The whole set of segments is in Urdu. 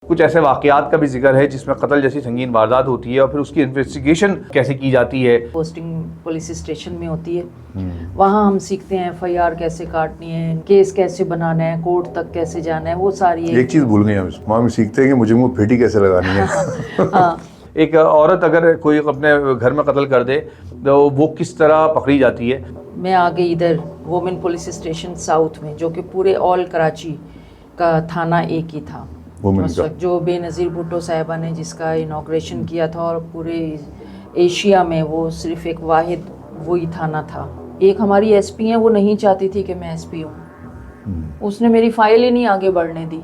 کچھ ایسے واقعات کا بھی ذکر ہے جس میں قتل جیسی سنگین واردات ہوتی ہے اور پھر اس کی انویسٹیگیشن کیسے کی جاتی ہے. پوسٹنگ پولیس اسٹیشن میں ہوتی ہے، وہاں ہم سیکھتے ہیں FIR کیسے کاٹنی ہے، کیس کیسے بنانا ہے، کورٹ تک کیسے جانا ہے، وہ ساری ایک چیز بھول گئی ہم وہاں بھی سیکھتے ہیں کہ مجھے وہ پھیٹی کیسے لگانی ہے. ہاں. ایک عورت اگر کوئی اپنے گھر میں قتل کر دے تو وہ کس طرح پکڑی جاتی ہے. میں آ گئی ادھر وومن پولیس اسٹیشن ساؤتھ میں، جو کہ پورے آل کراچی کا تھانہ ایک ہی تھا اس وقت، جو بے نظیر بھٹو صاحبہ نے جس کا انوگریشن کیا تھا، اور پورے ایشیا میں وہ صرف ایک واحد وہی تھانہ تھا. ایک ہماری SP ہیں، وہ نہیں چاہتی تھی کہ میں SP ہوں، اس نے میری فائل ہی نہیں آگے بڑھنے دی.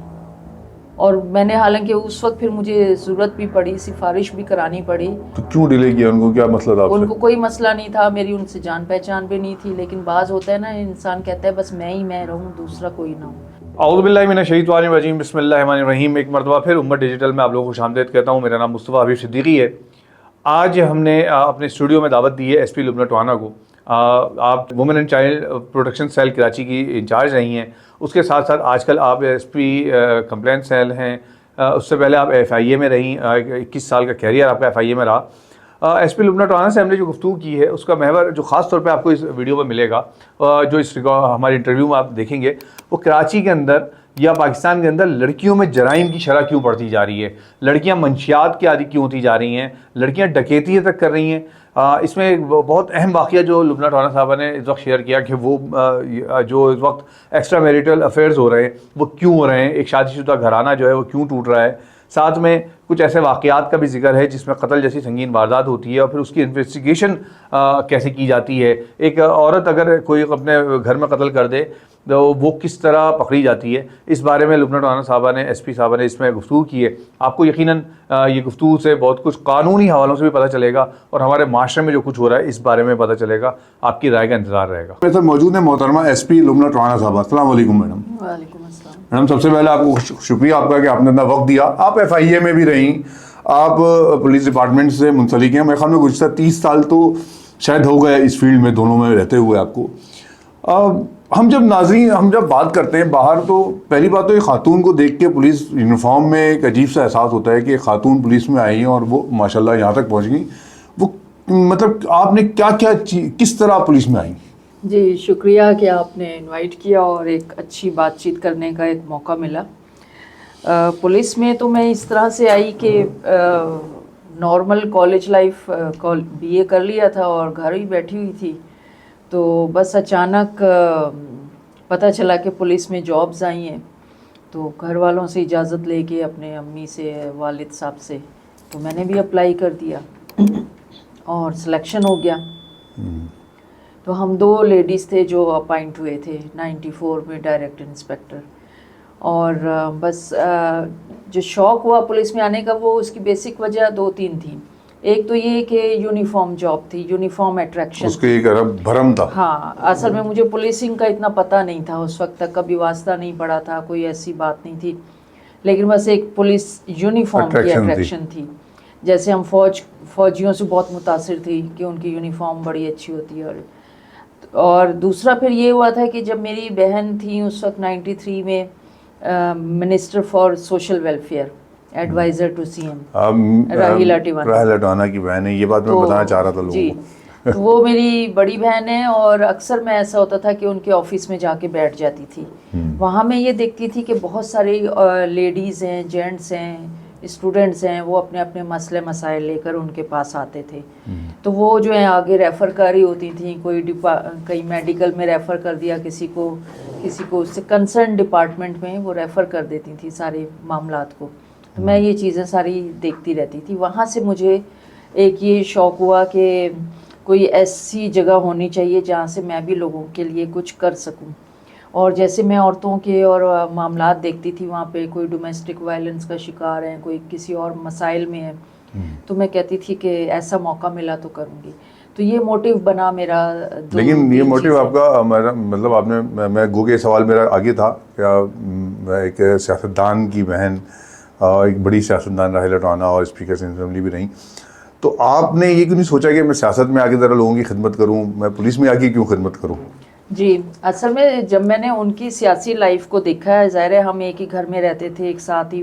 اور میں نے حالانکہ اس وقت پھر مجھے ضرورت بھی پڑی، سفارش بھی کرانی پڑی. تو کیوں ڈیلے کیا؟ ان کو کیا مسئلہ تھا؟ ان کو کوئی مسئلہ نہیں تھا، میری ان سے جان پہچان بھی نہیں تھی، لیکن بعض ہوتا ہے نا، انسان کہتا ہے بس میں ہی میں رہوں، دوسرا کوئی نہ ہو. اعوذ باللہ من الشیطان الرجیم، بسم اللہ الرحمن الرحیم. ایک مرتبہ پھر امت ڈیجیٹل میں آپ لوگوں کو خوش آمدید کہتا ہوں. میرا نام مصطفیٰ حبیب صدیقی ہے. آج ہم نے اپنے اسٹوڈیو میں دعوت دی ہے SP لبنہ ٹوانا کو. آپ women and child protection cell Karachi کی انچارج رہی ہیں، اس کے ساتھ ساتھ آج کل آپ SP کمپلین سیل ہیں. اس سے پہلے آپ FIA میں رہیں، 21 سال کا کیریئر آپ کا FIA میں رہا. SP لبنہ ٹوانا سے ہم نے جو گفتگو کی ہے اس کا محور جو خاص طور پہ آپ کو اس ویڈیو میں ملے گا، جو اس ہمارے انٹرویو میں آپ دیکھیں گے، وہ کراچی کے اندر یا پاکستان کے اندر لڑکیوں میں جرائم کی شرح کیوں بڑھتی جا رہی ہے، لڑکیاں منشیات کے عادی کیوں ہوتی جا رہی ہیں، لڑکیاں ڈکیتی تک کر رہی ہیں. اس میں ایک بہت اہم واقعہ جو لبنہ ٹوانا صاحبہ نے اس وقت شیئر کیا کہ وہ جو اس وقت ایکسٹرا میریٹل افیئرز ہو رہے ہیں وہ کیوں ہو رہے ہیں، ایک شادی شدہ گھرانہ جو ہے وہ کیوں ٹوٹ رہا ہے. ساتھ میں کچھ ایسے واقعات کا بھی ذکر ہے جس میں قتل جیسی سنگین واردات ہوتی ہے اور پھر اس کی انویسٹیگیشن کیسے کی جاتی ہے. ایک عورت اگر کوئی اپنے گھر میں قتل کر دے تو وہ کس طرح پکڑی جاتی ہے، اس بارے میں لبنہ ٹوانا صاحبہ نے SP صاحبہ نے اس میں گفتگو کی ہے. آپ کو یقیناً یہ گفتگو سے بہت کچھ قانونی حوالوں سے بھی پتہ چلے گا اور ہمارے معاشرے میں جو کچھ ہو رہا ہے اس بارے میں پتہ چلے گا. آپ کی رائے کا انتظار رہے گا. میرے ساتھ موجود ہیں محترمہ SP لبنہ ٹوانا صاحبہ. السلام علیکم میڈم. وعلیکم السلام. میڈم سب سے پہلے آپ کو شکریہ آپ کا کہ آپ نے اتنا وقت دیا. آپ FIA میں بھی رہیں، آپ پولیس ڈپارٹمنٹ سے منسلک ہیں. میرے خیال میں گزشتہ 30 سال تو شاید ہو گئے اس فیلڈ میں دونوں میں رہتے ہوئے آپ کو. ہم جب بات کرتے ہیں باہر تو پہلی بات تو ایک خاتون کو دیکھ کے پولیس یونیفارم میں ایک عجیب سا احساس ہوتا ہے کہ ایک خاتون پولیس میں آئی ہیں اور وہ ماشاءاللہ یہاں تک پہنچ گئی. وہ مطلب آپ نے کس طرح پولیس میں آئیں؟ جی شکریہ کہ آپ نے انوائٹ کیا اور ایک اچھی بات چیت کرنے کا ایک موقع ملا. پولیس میں تو میں اس طرح سے آئی کہ نارمل کالج لائف BA کر لیا تھا اور گھر ہی بیٹھی ہوئی تھی، تو بس اچانک پتہ چلا کہ پولیس میں جابز آئی ہیں. تو گھر والوں سے اجازت لے کے اپنے امی سے، والد صاحب سے، تو میں نے بھی اپلائی کر دیا اور سلیکشن ہو گیا. تو ہم 2 لیڈیز تھے جو اپائنٹ ہوئے تھے 94 میں ڈائریکٹ انسپیکٹر. اور بس جو شوق ہوا پولیس میں آنے کا، وہ اس کی بیسک وجہ 2-3 تھیں. ایک تو یہ کہ یونیفارم جاب تھی، یونیفارم اٹریکشن، اس کے ایک بھرم تھا. ہاں اصل میں مجھے پولیسنگ کا اتنا پتہ نہیں تھا اس وقت تک، کبھی واسطہ نہیں پڑا تھا، کوئی ایسی بات نہیں تھی، لیکن بس ایک پولیس یونیفارم کی اٹریکشن تھی. جیسے ہم فوجیوں سے بہت متاثر تھی کہ ان کی یونیفارم بڑی اچھی ہوتی ہے. اور دوسرا پھر یہ ہوا تھا کہ جب میری بہن تھی اس وقت 93 میں minister for social welfare, adviser to CM Raheela Tiwana کی بہن ہے. یہ بات میں بتانا چاہ رہا تھا لوگوں کو. تو وہ میری بڑی بہن ہے اور اکثر میں ایسا ہوتا تھا کہ ان کے آفس میں جا کے بیٹھ جاتی تھی. وہاں میں یہ دیکھتی تھی کہ بہت ساری لیڈیز ہیں، جینٹس ہیں، اسٹوڈنٹس ہیں، وہ اپنے اپنے مسئلے مسائل لے کر ان کے پاس آتے تھے. تو وہ جو ہیں آگے ریفر کر رہی ہوتی تھیں، کئی میڈیکل میں ریفر کر دیا کسی کو اس سے کنسرن ڈپارٹمنٹ میں وہ ریفر کر دیتی تھیں سارے معاملات کو. تو میں یہ چیزیں ساری دیکھتی رہتی تھی. وہاں سے مجھے ایک یہ شوق ہوا کہ کوئی ایسی جگہ ہونی چاہیے جہاں سے میں بھی لوگوں کے لیے کچھ کر سکوں. اور جیسے میں عورتوں کے اور معاملات دیکھتی تھی، وہاں پہ کوئی ڈومیسٹک وائلنس کا شکار ہیں، کوئی کسی اور مسائل میں ہے، تو میں کہتی تھی کہ ایسا موقع ملا تو کروں گی. تو یہ موٹیو بنا میرا. لیکن یہ موٹیو آپ کا مطلب آپ نے، میں گو کے سوال میرا آگے تھا کیا ایک سیاستدان کی بہن، ایک بڑی سیاستدان راہیلہ ٹوانا اور اسپیکر اسمبلی بھی رہیں، تو آپ نے یہ کیوں نہیں سوچا کہ میں سیاست میں آگے ذرا لوگوں کی خدمت کروں، میں پولیس میں آگے کیوں خدمت کروں؟ جی اصل میں جب میں نے ان کی سیاسی لائف کو دیکھا ہے، ظاہر ہے ہم ایک ہی گھر میں رہتے تھے، ایک ساتھ ہی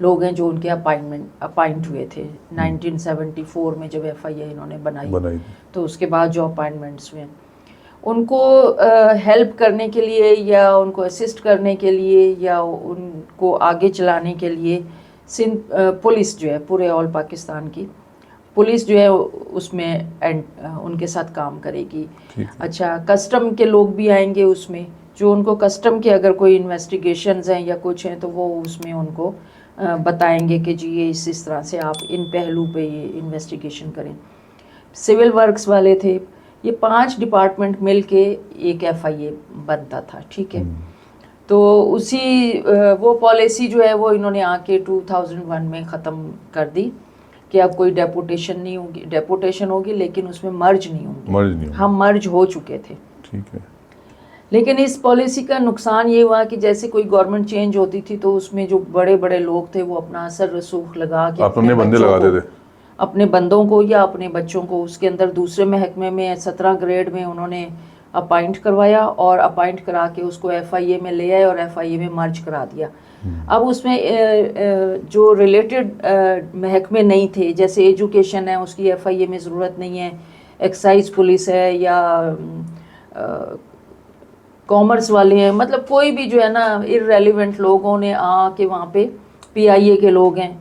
لوگ ہیں جو ان کے اپائنٹ ہوئے تھے 1974 میں جب FIA انہوں نے بنائی تو اس کے بعد جو اپائنٹمنٹس ہوئے ان کو ہیلپ کرنے کے لیے یا ان کو اسسٹ کرنے کے لیے یا ان کو آگے چلانے کے لیے سندھ پولیس جو ہے پورے آل پاکستان کی پولیس جو ہے اس میں ان کے ساتھ کام کرے گی. اچھا کسٹم کے لوگ بھی آئیں گے اس میں, جو ان کو کسٹم کے اگر کوئی انویسٹیگیشنز ہیں یا کچھ ہیں تو وہ اس میں ان کو بتائیں گے کہ جی یہ اس طرح سے آپ ان پہلو پہ یہ انویسٹیگیشن کریں. سول ورکس والے تھے, یہ 5 ڈپارٹمنٹ مل کے ایک FIA بنتا تھا, ٹھیک ہے. تو اسی وہ پالیسی جو ہے وہ انہوں نے آ کے 2001 میں ختم کر دی کہ اب کوئی ڈیپوٹیشن نہیں ہوگی, ڈیپوٹیشن ہوگی لیکن اس میں مرج نہیں ہوگی. ہم مرج ہو چکے تھے, ٹھیک ہے. لیکن اس پالیسی کا نقصان یہ ہوا کہ جیسے کوئی گورنمنٹ چینج ہوتی تھی تو اس میں جو بڑے بڑے لوگ تھے وہ اپنا اثر رسوخ لگا کے اپنے بندے لگاتے تھے, اپنے بندوں کو یا اپنے بچوں کو اس کے اندر دوسرے محکمے میں 17 گریڈ میں انہوں نے اپائنٹ کروایا اور اپائنٹ کرا کے اس کو FIA میں لے آئے اور FIA میں مرج کرا دیا. اب اس میں جو ریلیٹڈ محکمے نہیں تھے, جیسے ایجوکیشن ہے اس کی FIA میں ضرورت نہیں ہے, ایکسائز پولیس ہے یا کامرس والے ہیں, مطلب کوئی بھی جو ہے نا ارریلیونٹ لوگوں نے آ کے وہاں پہ PIA کے لوگ ہیں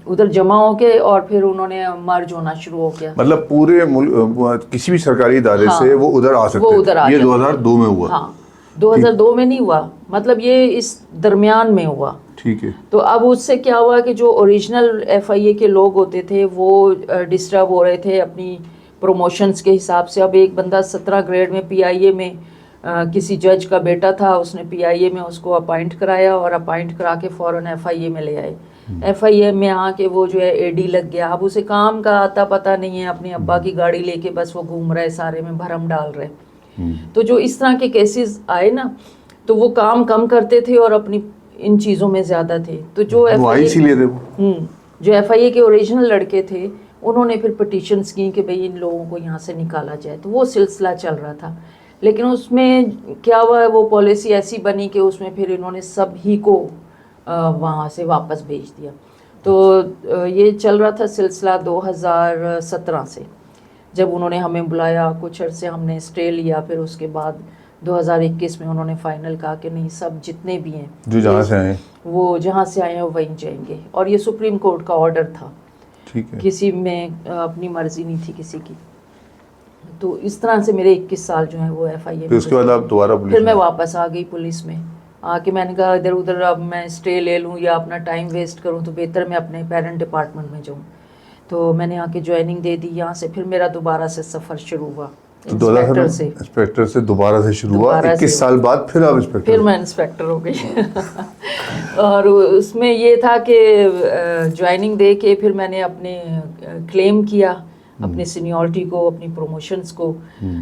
ادھر جمع ہو کے اور پھر انہوں نے مرج ہونا شروع ہو گیا. مطلب پورے کسی بھی سرکاری ادارے سے وہ ادھر آ سکتے ہیں. یہ 2002 میں ہوا. ہاں 2002 میں نہیں ہوا, مطلب یہ اس درمیان میں ہوا, ٹھیک ہے. تو اب اس سے کیا ہوا کہ جو اوریجنل FIA کے لوگ ہوتے تھے وہ ڈسٹرب ہو رہے تھے اپنی پروموشنز کے حساب سے. اب ایک بندہ 17 گریڈ میں PIA میں کسی جج کا بیٹا تھا, اس نے PIA میں اس کو اپائنٹ کرایا اور اپائنٹ کرا کے فوراً FIA میں لے آئے. FIA میں آ کے وہ جو ہے AD لگ گیا. اب اسے کام کا آتا پتہ نہیں ہے, اپنے ابا کی گاڑی لے کے بس وہ گھوم رہے سارے میں بھرم ڈال رہے. تو جو اس طرح کے کیسز آئے نا تو وہ کام کم کرتے تھے اور اپنی ان چیزوں میں زیادہ تھے. تو جو FIA کے اوریجنل لڑکے تھے انہوں نے پھر پٹیشنز کی کہ بھئی ان لوگوں کو یہاں سے نکالا جائے, تو وہ سلسلہ چل رہا تھا. لیکن اس میں کیا ہوا, وہ پالیسی ایسی بنی کہ اس میں پھر انہوں نے سب ہی کو وہاں سے واپس بھیج دیا. تو یہ چل رہا تھا سلسلہ 2017 سے, جب انہوں نے ہمیں بلایا, کچھ عرصے ہم نے اسٹے لیا, پھر اس کے بعد 2021 میں انہوں نے فائنل کہا کہ نہیں سب جتنے بھی ہیں جو جہاں سے آئے وہ جہاں سے آئے ہیں وہیں جائیں گے. اور یہ سپریم کورٹ کا آرڈر تھا, ٹھیک ہے, کسی میں اپنی مرضی نہیں تھی کسی کی. تو اس طرح سے میرے 21 سال جو ہیں وہ FIA میں. اس کے بعد آپ دوبارہ پھر میں واپس آ گئی پولیس میں. آ کے میں نے کہا ادھر ادھر اب میں اسٹے لے لوں یا اپنا ٹائم ویسٹ کروں تو بہتر میں اپنے پیرنٹ ڈپارٹمنٹ میں جاؤں. تو میں نے آ کے جوائننگ دے دی یہاں سے. پھر میرا دوبارہ سے سفر شروع ہوا انسپیکٹر سے دوبارہ سے شروع ہوا. 21 سال بعد پھر آپ انسپیکٹر. پھر میں انسپیکٹر ہو گئی. اور اس میں یہ تھا کہ جوائننگ دے کے پھر میں نے اپنے کلیم کیا اپنی سینیورٹی کو, اپنی پروموشنز کو.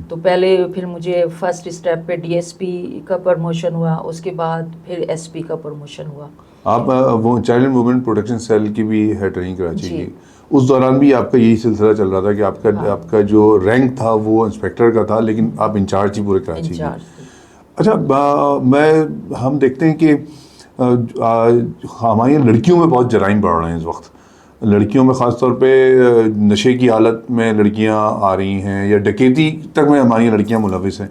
تو پہلے پھر مجھے فرسٹ اسٹیپ پہ DSP کا پروموشن ہوا, اس کے بعد پھر SP کا پروموشن ہوا. آپ وہ child and women protection cell کی بھی ہیڈ رہی کراچی کی. اس دوران بھی آپ کا یہی سلسلہ چل رہا تھا کہ آپ کا جو رینک تھا وہ انسپیکٹر کا تھا, لیکن آپ انچارج ہی پورے کراچی کی. اچھا, ہم دیکھتے ہیں کہ ہماری لڑکیوں میں بہت جرائم بڑھ رہے ہیں اس وقت. لڑکیوں میں خاص طور پہ نشے کی حالت میں لڑکیاں آ رہی ہیں یا ڈکیتی تک میں ہماری لڑکیاں ملوث ہیں.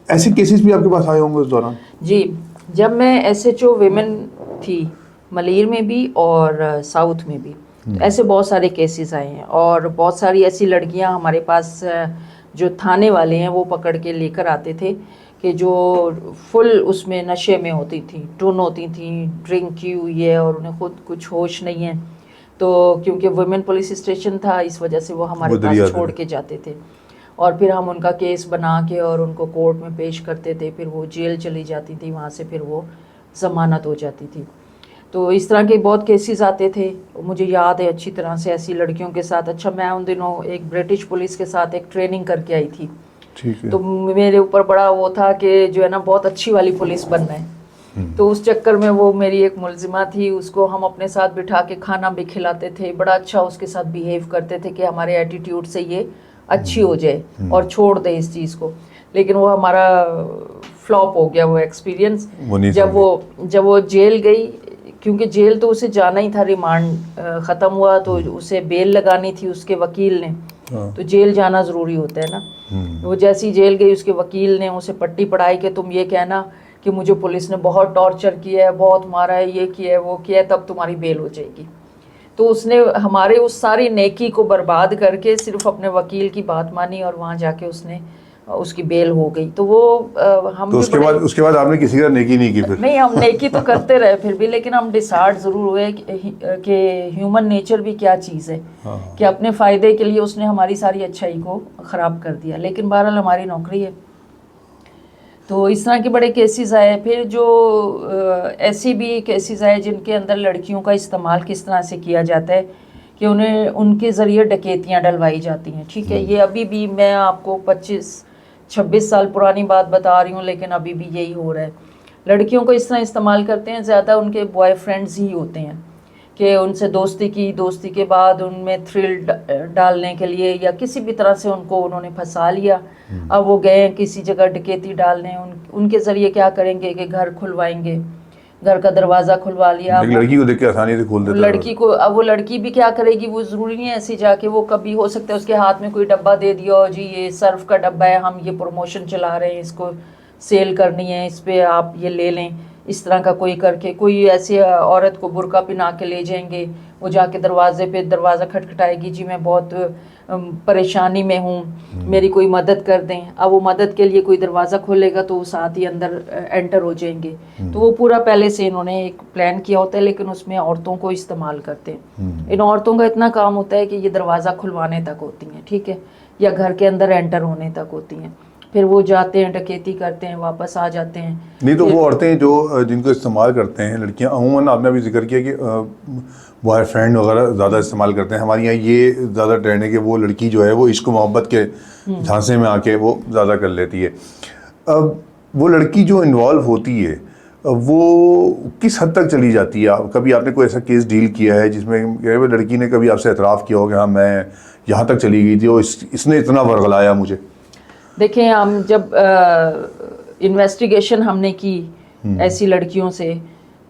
ایسے کیسز بھی آپ کے پاس آئے ہوں گے اس دوران؟ جی, جب میں SHO ویمن تھی ملیر میں بھی اور ساؤتھ میں بھی, تو ایسے بہت سارے کیسز آئے ہیں. اور بہت ساری ایسی لڑکیاں ہمارے پاس جو تھانے والے ہیں وہ پکڑ کے لے کر آتے تھے کہ جو فل اس میں نشے میں ہوتی تھیں, ٹن ہوتی تھیں, ڈرنک کی ہوئی ہے اور انہیں خود کچھ ہوش نہیں ہے. تو کیونکہ ویمن پولیس اسٹیشن تھا اس وجہ سے وہ ہمارے پاس چھوڑ کے جاتے تھے, اور پھر ہم ان کا کیس بنا کے اور ان کو کورٹ میں پیش کرتے تھے. پھر وہ جیل چلی جاتی تھی, وہاں سے پھر وہ ضمانت ہو جاتی تھی. تو اس طرح کے بہت کیسز آتے تھے. مجھے یاد ہے اچھی طرح سے ایسی لڑکیوں کے ساتھ. اچھا, میں ان دنوں ایک برٹش پولیس کے ساتھ ایک ٹریننگ کر کے آئی تھی, تو میرے اوپر بڑا وہ تھا کہ جو ہے نا بہت اچھی والی پولیس بننا ہے. تو اس چکر میں وہ میری ایک ملزمہ تھی, اس کو ہم اپنے ساتھ بٹھا کے کھانا بھی کھلاتے تھے, بڑا اچھا اس کے ساتھ بیہیو کرتے تھے کہ ہمارے ایٹیٹیوڈ سے یہ اچھی ہو جائے اور چھوڑ دے اس چیز کو. لیکن وہ ہمارا فلاپ ہو گیا وہ ایکسپیرینس. جب وہ جیل گئی, کیونکہ جیل تو اسے جانا ہی تھا، ریمانڈ ختم ہوا تو اسے بیل لگانی تھی اس کے وکیل نے، تو جیل جانا ضروری ہوتا ہے نا. وہ جیسی جیل گئی اس کے وکیل نے اسے پٹی پڑھائی کہ تم یہ کہنا کہ مجھے پولیس نے بہت ٹارچر کیا ہے، بہت مارا ہے، یہ کیا ہے وہ کیا ہے، تب تمہاری بیل ہو جائے گی. تو اس نے ہمارے اس ساری نیکی کو برباد کر کے صرف اپنے وکیل کی بات مانی اور وہاں جا کے اس کی بیل ہو گئی. تو وہ ہم تو اس کے بعد آپ نے کسی کا نیکی نہیں کی پھر؟ نہیں، ہم نیکی تو کرتے رہے پھر بھی، لیکن ہم ڈسارڈ ضرور ہوئے کہ ہیومن نیچر بھی کیا چیز ہے کہ اپنے فائدے کے لیے اس نے ہماری ساری اچھائی کو خراب کر دیا. لیکن بہرحال ہماری نوکری ہے. تو اس طرح کے بڑے کیسز آئے. پھر جو ایسی بھی کیسز آئے جن کے اندر لڑکیوں کا استعمال کس طرح سے کیا جاتا ہے کہ انہیں ان کے ذریعے ڈکیتیاں ڈلوائی جاتی ہیں. ٹھیک ہے، یہ ابھی بھی میں آپ کو 25-26 سال پرانی بات بتا رہی ہوں، لیکن ابھی بھی یہی ہو رہا ہے. لڑکیوں کو اس طرح استعمال کرتے ہیں، زیادہ ان کے بوائے فرینڈز ہی ہوتے ہیں کہ ان سے دوستی کے بعد ان میں تھرل ڈالنے کے لیے یا کسی بھی طرح سے ان کو انہوں نے پھنسا لیا. اب وہ گئے کسی جگہ ڈکیتی ڈالنے، ان کے ذریعے کیا کریں گے کہ گھر کھلوائیں گے، گھر کا دروازہ کھلوا لیا. لڑکی کو دیکھ کے آسانی سے کھول دیتے لڑکی کو. اب وہ لڑکی بھی کیا کرے گی، وہ ضروری نہیں ہے ایسے جا کے، وہ کبھی ہو سکتا ہے اس کے ہاتھ میں کوئی ڈبہ دے دیا ہو، جی یہ سرف کا ڈبہ ہے، ہم یہ پروموشن چلا رہے ہیں، اس کو سیل کرنی ہے، اس پہ آپ یہ لے لیں. اس طرح کا کوئی کر کے کوئی ایسی عورت کو برقع پہنا کے لے جائیں گے، وہ جا کے دروازہ کھٹکھٹائے گی، جی میں بہت پریشانی میں ہوں، میری کوئی مدد کر دیں. اب وہ مدد کے لیے کوئی دروازہ کھولے گا تو وہ ساتھ ہی اندر انٹر ہو جائیں گے. تو وہ پورا پہلے سے انہوں نے ایک پلان کیا ہوتا ہے، لیکن اس میں عورتوں کو استعمال کرتے ہیں. ان عورتوں کا اتنا کام ہوتا ہے کہ یہ دروازہ کھلوانے تک ہوتی ہیں، ٹھیک ہے، یا گھر کے اندر انٹر ہونے تک ہوتی ہیں. پھر وہ جاتے ہیں ڈکیتی کرتے ہیں، واپس آ جاتے ہیں. نہیں تو وہ عورتیں جو جن کو استعمال کرتے ہیں لڑکیاں، عموماً آپ نے ابھی ذکر کیا کہ بوائے فرینڈ وغیرہ زیادہ استعمال کرتے ہیں. ہمارے یہاں یہ زیادہ ٹرینڈ ہے کہ وہ لڑکی جو ہے وہ عشق و محبت کے جھانسے میں آ کے وہ زیادہ کر لیتی ہے. اب وہ لڑکی جو انوالو ہوتی ہے وہ کس حد تک چلی جاتی ہے؟ کبھی آپ نے کوئی ایسا کیس ڈیل کیا ہے جس میں لڑکی نے کبھی آپ سے اعتراف کیا ہو کہ ہاں میں یہاں تک چلی گئی تھی اور اس نے اتنا ورغلایا مجھے؟ دیکھیں، ہم جب انویسٹیگیشن ہم نے کی ایسی لڑکیوں سے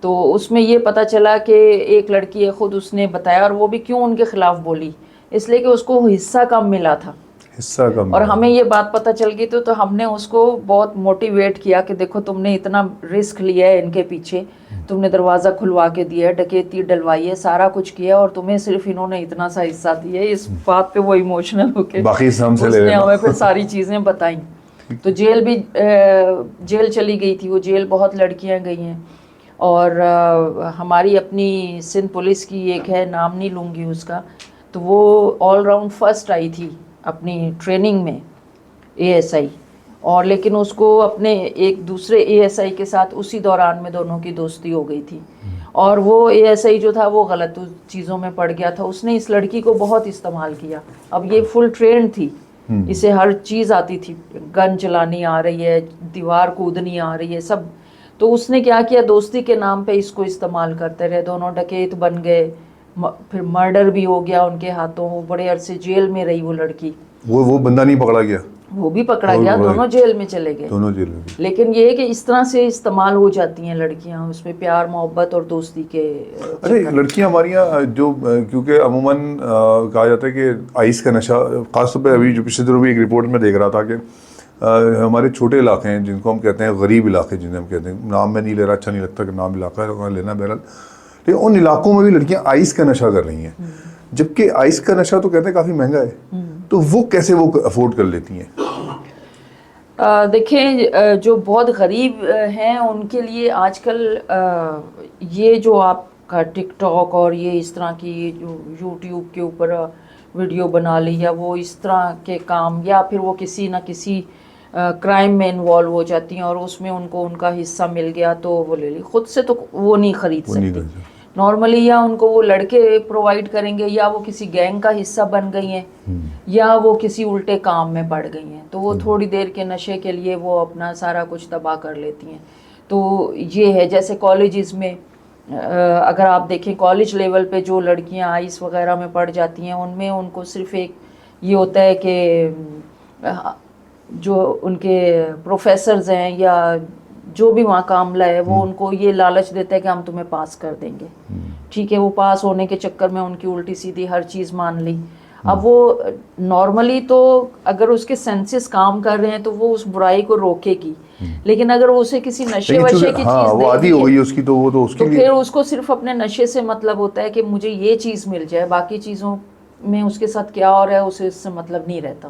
تو اس میں یہ پتہ چلا کہ ایک لڑکی ہے، خود اس نے بتایا، اور وہ بھی کیوں ان کے خلاف بولی، اس لیے کہ اس کو حصہ کم ملا تھا. حصہ کم. اور ہمیں یہ بات پتہ چل گئی تو ہم نے اس کو بہت موٹیویٹ کیا کہ دیکھو تم نے اتنا رسک لیا ہے ان کے پیچھے، تم نے دروازہ کھلوا کے دیا ہے، ڈکیتی ڈلوائی ہے، سارا کچھ کیا، اور تمہیں صرف انہوں نے اتنا سا حصہ دیا ہے. اس بات پہ وہ ایموشنل ہو کے اس نے ہمیں پھر ساری چیزیں بتائیں. تو جیل چلی گئی تھی وہ، جیل بہت لڑکیاں گئی ہیں. اور ہماری اپنی سندھ پولیس کی ایک ہے، نام نہیں لوں گی اس کا، تو وہ آل راؤنڈ فرسٹ آئی تھی اپنی ٹریننگ میں ASI، اور لیکن اس کو اپنے ایک دوسرے ASI کے ساتھ اسی دوران میں دونوں کی دوستی ہو گئی تھی، اور وہ ASI جو تھا وہ غلط چیزوں میں پڑ گیا تھا. اس نے اس لڑکی کو بہت استعمال کیا. اب یہ فل ٹرینڈ تھی، اسے ہر چیز آتی تھی، گن چلانی آ رہی ہے، دیوار کودنی آ رہی ہے، سب. تو اس نے کیا کیا، دوستی کے نام پہ اس کو استعمال کرتے رہے. دونوں ڈکیت بن گئے، پھر مرڈر بھی ہو گیا ان کے ہاتھوں. وہ بڑے عرصے جیل میں رہی وہ لڑکی. وہ بندہ نہیں پکڑا گیا؟ وہ بھی پکڑا گیا، دونوں جیل میں چلے گئے. دونوں جیل میں. لیکن یہ ہے کہ اس طرح سے استعمال ہو جاتی ہیں لڑکیاں، اس میں پیار محبت اور دوستی کے. ارے لڑکیاں ہماری یہاں جو کیونکہ عموماً کہا جاتا ہے کہ آئس کا نشہ، خاص طور پہ ابھی جو پچھلے دنوں بھی ایک رپورٹ میں دیکھ رہا تھا کہ ہمارے چھوٹے علاقے ہیں جن کو ہم کہتے ہیں غریب علاقے، جنہیں ہم کہتے ہیں، نام میں نہیں لے رہا، اچھا نہیں لگتا کہ نام علاقہ ہے لینا، بہرحال لیکن ان علاقوں میں بھی لڑکیاں آئس کا نشہ کر رہی ہیں. جبکہ آئس کا نشہ تو کہتے ہیں کافی مہنگا ہے، تو وہ کیسے وہ افورڈ کر لیتی ہیں؟ دیکھیں، جو بہت غریب ہیں ان کے لیے آج کل یہ جو آپ کا ٹک ٹاک اور یہ اس طرح کی جو یوٹیوب کے اوپر ویڈیو بنا لی، یا وہ اس طرح کے کام، یا پھر وہ کسی نہ کسی کرائم میں انوالو ہو جاتی ہیں اور اس میں ان کو ان کا حصہ مل گیا تو وہ لے لی. خود سے تو وہ نہیں خرید سکتی نارملی، یا ان کو وہ لڑکے پرووائڈ کریں گے، یا وہ کسی گینگ کا حصہ بن گئی ہیں، یا وہ کسی الٹے کام میں پڑ گئی ہیں. تو وہ تھوڑی دیر کے نشے کے لیے وہ اپنا سارا کچھ تباہ کر لیتی ہیں. تو یہ ہے جیسے کالجز میں اگر آپ دیکھیں، کالج لیول پہ جو لڑکیاں آئس وغیرہ میں پڑ جاتی ہیں، ان میں ان کو صرف ایک یہ ہوتا ہے کہ جو ان کے پروفیسرز ہیں یا جو بھی وہاں کا عملہ ہے وہ ان کو یہ لالچ دیتا ہے کہ ہم تمہیں پاس کر دیں گے. ٹھیک ہے, وہ پاس ہونے کے چکر میں ان کی الٹی سیدھی ہر چیز مان لی. اب وہ نارملی تو اگر اس کے سینسز کام کر رہے ہیں تو وہ اس برائی کو روکے گی, لیکن اگر وہ اسے کسی نشے وشے کی چیز وہ عادی ہو گئی اس کی تو وہ تو اس تو کے پھر اس کو صرف اپنے نشے سے مطلب ہوتا ہے کہ مجھے یہ چیز مل جائے, باقی چیزوں میں اس کے ساتھ کیا ہو رہا ہے اسے اس سے مطلب نہیں رہتا.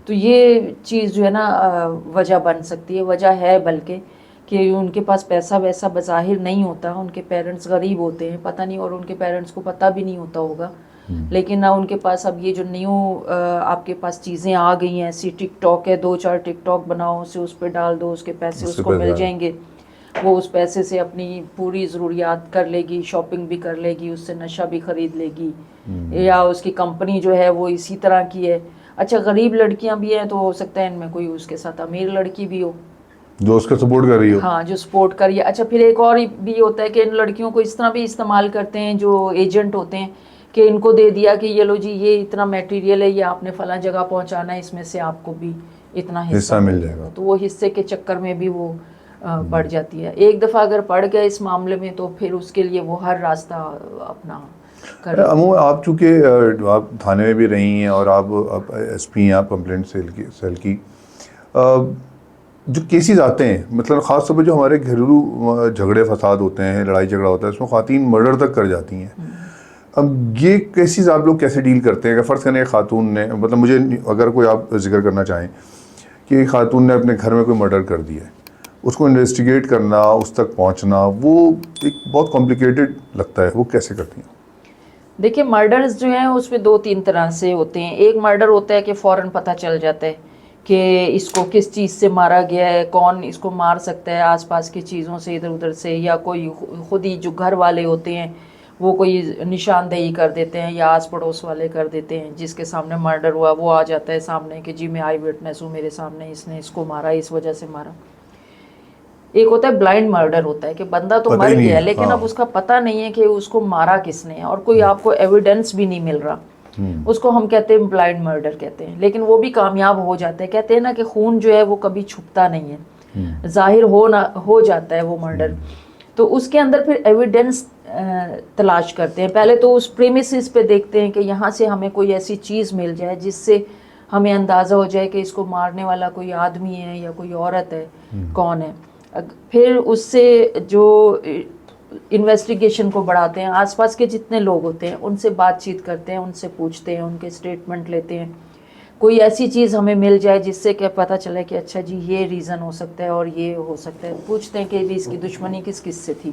تو یہ چیز جو ہے نا وجہ بن سکتی ہے, وجہ ہے بلکہ کہ ان کے پاس پیسہ ویسا بظاہر نہیں ہوتا, ان کے پیرنٹس غریب ہوتے ہیں پتہ نہیں, اور ان کے پیرنٹس کو پتہ بھی نہیں ہوتا ہوگا, لیکن نہ ان کے پاس اب یہ جو نیو آپ کے پاس چیزیں آ گئی ہیں, ایسی ٹک ٹاک ہے, 2-4 ٹک ٹاک بناؤ, اسے اس پہ ڈال دو, اس کے پیسے اس کو مل جائیں گے, وہ اس پیسے سے اپنی پوری ضروریات کر لے گی, شاپنگ بھی کر لے گی, اس سے نشہ بھی خرید لے گی, یا اس کی کمپنی جو ہے وہ اسی طرح کی ہے. اچھا غریب لڑکیاں بھی ہیں تو ہو سکتا ہے ان میں کوئی اس کے ساتھ امیر لڑکی بھی ہو جو اس کا سپورٹ کر رہی ہو. ہاں, جو سپورٹ کر رہی ہے. اچھا پھر ایک اور بھی ہوتا ہے کہ ان لڑکیوں کو اس طرح بھی استعمال کرتے ہیں جو ایجنٹ ہوتے ہیں کہ ان کو دے دیا کہ یہ لو جی یہ اتنا میٹیریل ہے, یہ آپ نے فلاں جگہ پہنچانا ہے, اس میں سے آپ کو بھی اتنا حصہ مل جائے گا. تو وہ حصے کے چکر میں بھی وہ پڑ جاتی ہے. ایک دفعہ اگر پڑ گیا اس معاملے میں تو پھر اس کے لیے وہ ہر راستہ اپنا کرے. عموماً آپ چونکہ آپ تھانے میں بھی رہی ہیں اور آپ ایس پی ہیں, آپ کمپلینٹ سیل کی, جو کیسز آتے ہیں مطلب خاص طور پہ جو ہمارے گھریلو جھگڑے فساد ہوتے ہیں, لڑائی جھگڑا ہوتا ہے, اس میں خواتین مرڈر تک کر جاتی ہیں. اب یہ کیسز آپ لوگ کیسے ڈیل کرتے ہیں؟ کہ فرض کریں ایک خاتون نے, مطلب مجھے اگر کوئی آپ ذکر کرنا چاہیں کہ ایک خاتون نے اپنے گھر میں کوئی مرڈر کر دیا ہے, اس کو انویسٹیگیٹ کرنا, اس تک پہنچنا, وہ ایک بہت کمپلیکیٹڈ لگتا ہے, وہ کیسے کرتی ہیں؟ دیکھیں مرڈرز جو ہیں اس میں 2-3 طرح سے ہوتے ہیں. ایک مرڈر ہوتا ہے کہ فوراً پتہ چل جاتا ہے کہ اس کو کس چیز سے مارا گیا ہے, کون اس کو مار سکتا ہے, آس پاس کی چیزوں سے ادھر ادھر سے, یا کوئی خود ہی جو گھر والے ہوتے ہیں وہ کوئی نشاندہی کر دیتے ہیں, یا آس پڑوس والے کر دیتے ہیں, جس کے سامنے مرڈر ہوا وہ آ جاتا ہے سامنے کہ جی میں آئی وٹنس ہوں, میرے سامنے اس نے اس کو مارا, اس وجہ سے مارا. ایک ہوتا ہے بلائنڈ مرڈر, ہوتا ہے کہ بندہ تو مر گیا لیکن اب اس کا پتہ نہیں ہے کہ اس کو مارا کس نے, اور کوئی آپ کو ایویڈنس بھی نہیں مل رہا, اس کو ہم کہتے ہیں بلائنڈ مرڈر کہتے ہیں. لیکن وہ بھی کامیاب ہو جاتا ہے. کہتے ہیں نا کہ خون جو ہے وہ کبھی چھپتا نہیں ہے, ظاہر ہو جاتا ہے وہ مرڈر. تو اس کے اندر پھر ایویڈنس تلاش کرتے ہیں. پہلے تو اس پریمیسز پہ دیکھتے ہیں کہ یہاں سے ہمیں کوئی ایسی چیز مل جائے جس سے ہمیں اندازہ ہو جائے کہ اس کو مارنے والا کوئی آدمی ہے یا کوئی عورت ہے, کون ہے. پھر اس سے جو انویسٹیگیشن کو بڑھاتے ہیں, آس پاس کے جتنے لوگ ہوتے ہیں ان سے بات چیت کرتے ہیں, ان سے پوچھتے ہیں, ان کے اسٹیٹمنٹ لیتے ہیں. کوئی ایسی چیز ہمیں مل جائے جس سے کہ پتہ چلے کہ اچھا جی یہ ریزن ہو سکتا ہے اور یہ ہو سکتا ہے. پوچھتے ہیں کہ اس کی دشمنی کس کس سے تھی.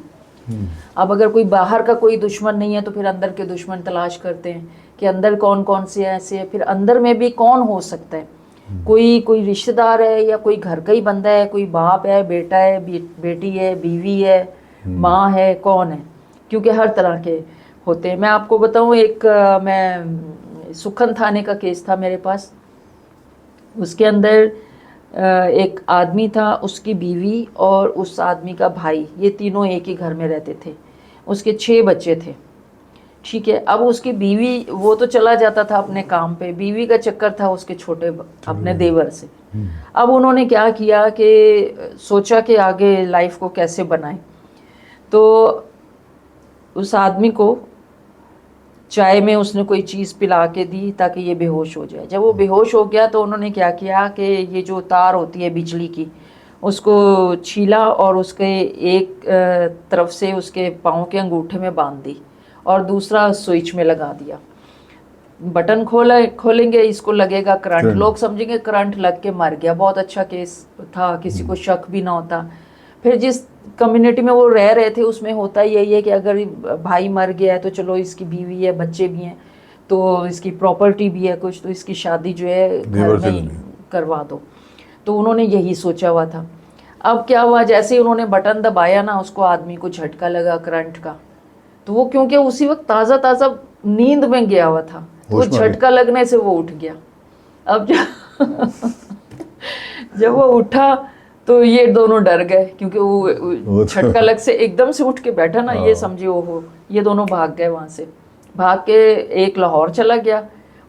اب اگر کوئی باہر کا کوئی دشمن نہیں ہے تو پھر اندر کے دشمن تلاش کرتے ہیں کہ اندر کون کون سے ایسے ہیں. پھر اندر میں بھی کون ہو سکتا ہے, کوئی رشتہ دار ہے یا کوئی گھر کا ہی بندہ ہے, کوئی باپ ہے, بیٹا ہے, بیٹی ہے, بیوی ہے, ماں ہے, کون ہے, کیونکہ ہر طرح کے ہوتے ہیں. میں آپ کو بتاؤں, ایک میں سکھن تھانے کا کیس تھا میرے پاس. اس کے اندر ایک آدمی تھا, اس کی بیوی اور اس آدمی کا بھائی, یہ تینوں ایک ہی گھر میں رہتے تھے. اس کے 6 بچے تھے. ٹھیک ہے, اب اس کی بیوی, وہ تو چلا جاتا تھا اپنے کام پہ, بیوی کا چکر تھا اس کے چھوٹے اپنے دیور سے. اب انہوں نے کیا کیا کہ سوچا کہ آگے لائف کو کیسے بنائیں. تو اس آدمی کو چائے میں اس نے کوئی چیز پلا کے دی تاکہ یہ بے ہوش ہو جائے. جب وہ بے ہوش ہو گیا تو انہوں نے کیا کیا کہ یہ جو تار ہوتی ہے بجلی کی, اس کو چھیلا اور اس کے ایک طرف سے اس کے پاؤں کے انگوٹھے میں باندھ دی اور دوسرا سوئچ میں لگا دیا. بٹن کھولیں گے, اس کو لگے گا کرنٹ, لوگ سمجھیں گے کرنٹ لگ کے مر گیا. بہت اچھا کیس تھا, کسی کو شک بھی نہ ہوتا. پھر جس کمیونٹی میں وہ رہ رہے تھے اس میں ہوتا یہی ہے کہ اگر بھائی مر گیا ہے تو چلو اس کی بیوی ہے, بچے بھی ہیں, تو اس کی پراپرٹی بھی ہے کچھ, تو اس کی شادی جو ہے گھر میں ہی کروا دو. تو انہوں نے یہی سوچا ہوا تھا. اب کیا ہوا, جیسے ہی انہوں نے بٹن دبایا نا, اس کو آدمی کو جھٹکا لگا کرنٹ کا. تو وہ کیونکہ اسی وقت تازہ نیند میں گیا ہوا تھا, وہ جھٹکا لگنے سے وہ اٹھ گیا. اب جب وہ اٹھا تو یہ دونوں ڈر گئے, کیونکہ وہ جھٹکا لگ سے ایک دم سے اٹھ کے بیٹھا نا, یہ سمجھے وہ یہ دونوں بھاگ گئے وہاں سے. بھاگ کے ایک لاہور چلا گیا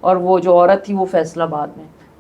اور وہ جو عورت تھی وہ فیصل آباد میں.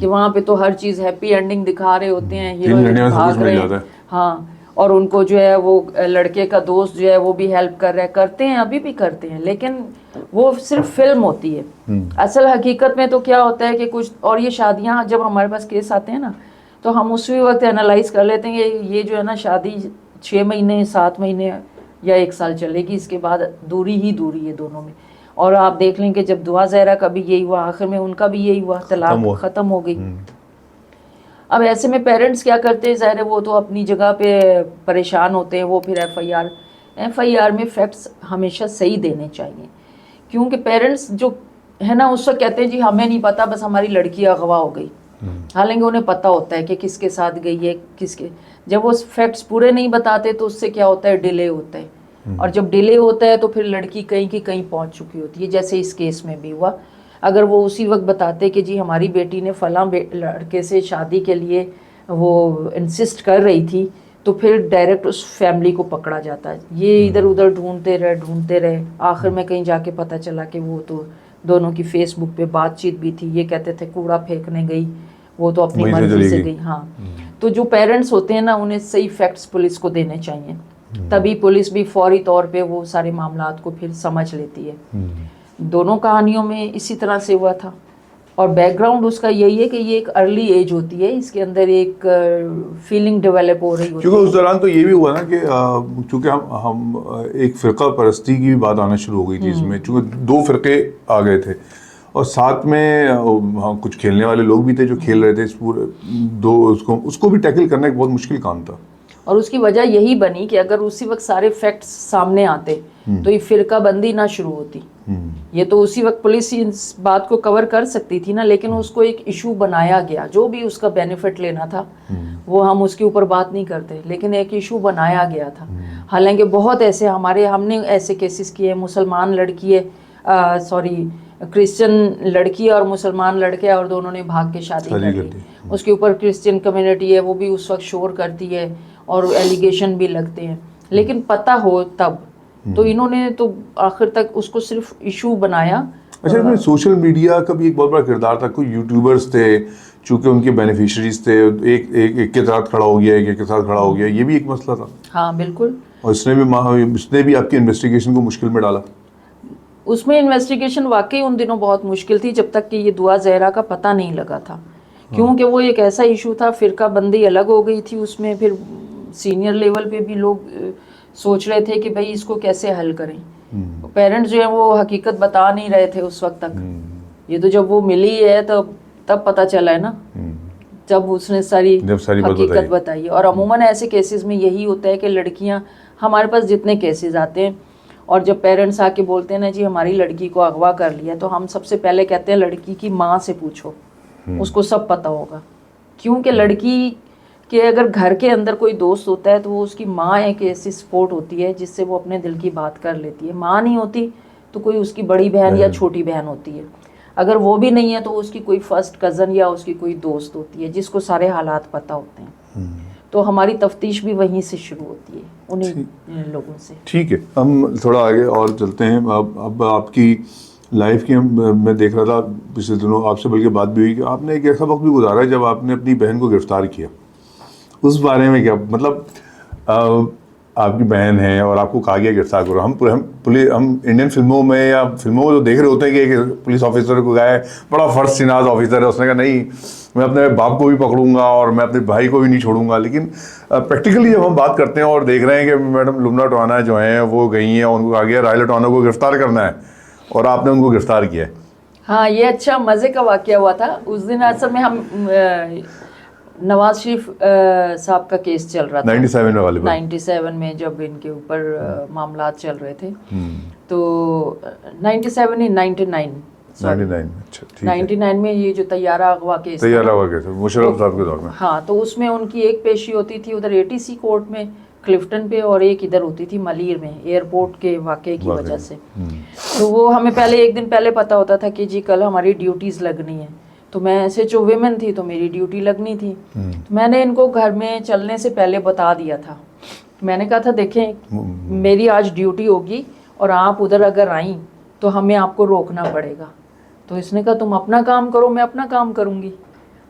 کہ وہاں پہ تو ہر چیز ہیپی اینڈنگ دکھا رہے ہوتے ہیں, ہیرو 3 گھنٹے میں سب بھاگ کچھ مل رہے جاتا ہیں, ہے. ہاں, اور ان کو جو ہے وہ لڑکے کا دوست جو ہے وہ بھی ہیلپ کر رہا ہے, کرتے ہیں ابھی بھی کرتے ہیں, لیکن وہ صرف فلم ہوتی ہے. اصل حقیقت میں تو کیا ہوتا ہے کہ کچھ, اور یہ شادیاں جب ہمارے پاس کیس آتے ہیں نا تو ہم اسی وقت انالائز کر لیتے ہیں کہ یہ جو ہے نا شادی 6 مہینے 7 مہینے یا 1 سال چلے گی, اس کے بعد دوری ہی دوری ہے دونوں میں. اور آپ دیکھ لیں کہ جب دعا زہرا کا بھی یہی ہوا, آخر میں ان کا بھی یہی ہوا, طلاق ختم ہو گئی. اب ایسے میں پیرنٹس کیا کرتے ہیں, ظاہر ہے وہ تو اپنی جگہ پہ پریشان ہوتے ہیں, وہ پھر ایف آئی آر میں فیکٹس ہمیشہ صحیح دینے چاہیے, کیونکہ پیرنٹس جو ہے نا اس وقت کہتے ہیں جی ہمیں نہیں پتا, بس ہماری لڑکی اغوا ہو گئی, حالانکہ انہیں پتہ ہوتا ہے کہ کس کے ساتھ گئی ہے کس کے. جب وہ فیکٹس پورے نہیں بتاتے تو اس سے کیا ہوتا ہے, ڈیلے ہوتا ہے, اور جب ڈیلے ہوتا ہے تو پھر لڑکی کہیں کی کہیں پہنچ چکی ہوتی ہے, جیسے اس کیس میں بھی ہوا. اگر وہ اسی وقت بتاتے کہ جی ہماری بیٹی نے فلاں لڑکے سے شادی کے لیے وہ انسسٹ کر رہی تھی, تو پھر ڈائریکٹ اس فیملی کو پکڑا جاتا ہے. یہ ادھر ادھر ڈھونڈتے رہے, آخر میں کہیں جا کے پتہ چلا کہ وہ تو دونوں کی فیس بک پہ بات چیت بھی تھی. یہ کہتے تھے کوڑا پھینکنے گئی, وہ تو اپنی مرضی سے گئی. ہاں, تو جو پیرنٹس ہوتے ہیں نا انہیں صحیح فیکٹس پولیس کو دینے چاہیے, تبھی پولیس بھی فوری طور پہ وہ سارے معاملات کو پھر سمجھ لیتی ہے. دونوں کہانیوں میں اسی طرح سے ہوا تھا, اور بیک گراؤنڈ اس کا یہی ہے کہ یہ ایک ارلی ایج ہوتی ہے, اس کے اندر ایک فیلنگ ڈیولپ ہو رہی ہوتی ہے. کیونکہ اس دوران تو یہ بھی ہوا نا کہ چونکہ ہم ایک فرقہ پرستی کی بھی بات آنا شروع ہو گئی تھی اس میں, چونکہ 2 فرقے آ گئے تھے, اور ساتھ میں کچھ کھیلنے والے لوگ بھی تھے جو کھیل رہے تھے اس پورے اس کو بھی ٹیکل کرنا ایک بہت مشکل کام تھا. اور اس کی وجہ یہی بنی کہ اگر اسی وقت سارے فیکٹس سامنے آتے تو یہ فرقہ بندی نہ شروع ہوتی. یہ تو اسی وقت پولیس اس بات کو کور کر سکتی تھی نا, لیکن اس کو ایک ایشو بنایا گیا, جو بھی اس کا بینیفٹ لینا تھا وہ ہم اس کے اوپر بات نہیں کرتے, لیکن ایک ایشو بنایا گیا تھا. حالانکہ بہت ایسے ہم نے ایسے کیسز کیے, مسلمان لڑکی ہے کرسچن لڑکی اور مسلمان لڑکے, اور دونوں نے بھاگ کے شادی کر لی. اس کے اوپر کرسچن کمیونٹی ہے وہ بھی اس وقت شور کرتی ہے اور ایلیگیشن بھی لگتے ہیں, لیکن پتہ ہو تب تو انہوں نے تو آخر تک اس کو صرف ایشو بنایا. اچھا, میں سوشل میڈیا کا بھی ایک بہت بڑا کردار تھا. کوئی یوٹیوبرز تھے چونکہ ان کے بینیفیشریز تھے, ایک کے ساتھ کھڑا ہو گیا, ایک کے ساتھ کھڑا ہو گیا, یہ بھی ایک مسئلہ تھا. ہاں بالکل, اور اس نے بھی آپ کی انویسٹیگیشن کو مشکل میں ڈالا. اس میں انویسٹیگیشن واقعی ان دنوں بہت مشکل تھی, جب تک کہ یہ دعا زہرا کا پتہ نہیں لگا تھا, کیونکہ وہ ایک ایسا ایشو تھا, فرقہ بندی الگ ہو گئی تھی اس میں. پھر سینئر لیول پہ بھی لوگ سوچ رہے تھے کہ بھائی اس کو کیسے حل کریں. پیرنٹس جو ہیں وہ حقیقت بتا نہیں رہے تھے اس وقت تک. یہ تو جب وہ ملی ہے تب پتہ چلا ہے نا, جب اس نے ساری حقیقت بتائی. اور عموماً ایسے کیسز میں یہی ہوتا ہے کہ لڑکیاں, ہمارے پاس جتنے کیسز آتے ہیں اور جب پیرنٹس آ کے بولتے ہیں نا جی ہماری لڑکی کو اغوا کر لیا, تو ہم سب سے پہلے کہتے ہیں لڑکی کی ماں سے پوچھو, اس کو سب پتہ ہوگا. کیونکہ لڑکی کہ اگر گھر کے اندر کوئی دوست ہوتا ہے تو وہ اس کی ماں ایک ایسی سپورٹ ہوتی ہے جس سے وہ اپنے دل کی بات کر لیتی ہے. ماں نہیں ہوتی تو کوئی اس کی بڑی بہن یا چھوٹی بہن ہوتی ہے, اگر وہ بھی نہیں ہے تو اس کی کوئی فرسٹ کزن یا اس کی کوئی دوست ہوتی ہے جس کو سارے حالات پتہ ہوتے ہیں. تو ہماری تفتیش بھی وہیں سے شروع ہوتی ہے, انہیں لوگوں سے. ٹھیک ہے, ہم تھوڑا آگے اور چلتے ہیں. اب آپ کی لائف کی میں دیکھ رہا تھا پچھلے دنوں آپ سے بلکہ بات بھی ہوئی کہ آپ نے ایک ایسا وقت بھی گزارا جب آپ نے اپنی بہن کو گرفتار کیا. اس بارے میں کیا مطلب, آپ کی بہن ہے اور آپ کو کہا گیا گرفتار کرو. ہم انڈین فلموں میں یا فلموں میں جو دیکھ رہے ہوتے ہیں کہ ایک پولیس آفیسر کو گیا ہے, بڑا فرض شناس آفیسر ہے, اس نے کہا نہیں میں اپنے باپ کو بھی پکڑوں گا اور میں اپنے بھائی کو بھی نہیں چھوڑوں گا. لیکن پریکٹیکلی جب ہم بات کرتے ہیں اور دیکھ رہے ہیں کہ میڈم لبنہ ٹوانا جو ہیں وہ گئی ہیں, ان کو کہا گیا راحیلہ ٹوانا کو گرفتار کرنا ہے اور آپ نے ان کو گرفتار کیا ہے. ہاں, یہ اچھا مزے کا واقعہ ہوا تھا اس دن. اصل میں ہم نواز شریف صاحب کا کیس چل رہا تھا 97 میں, جب ان کے اوپر معاملات چل رہے تھے. تو 99 میں یہ جو طیارہ اغوا کیس مشرف صاحب کے دور میں, ہاں, تو اس میں ان کی ایک پیشی ہوتی تھی ادھر ATC کورٹ میں کلفٹن پہ, اور ایک ادھر ہوتی تھی ملیر میں ایئرپورٹ کے واقعے کی وجہ سے. تو وہ ہمیں ایک دن پہلے پتہ ہوتا تھا کہ جی کل ہماری ڈیوٹیز لگنی ہیں. تو میں ایسے جو ویمن تھی تو میری ڈیوٹی لگنی تھی. میں نے ان کو گھر میں چلنے سے پہلے بتا دیا تھا. میں نے کہا تھا دیکھیں میری آج ڈیوٹی ہوگی اور آپ ادھر اگر آئیں تو ہمیں آپ کو روکنا پڑے گا. تو اس نے کہا تم اپنا کام کرو, میں اپنا کام کروں گی.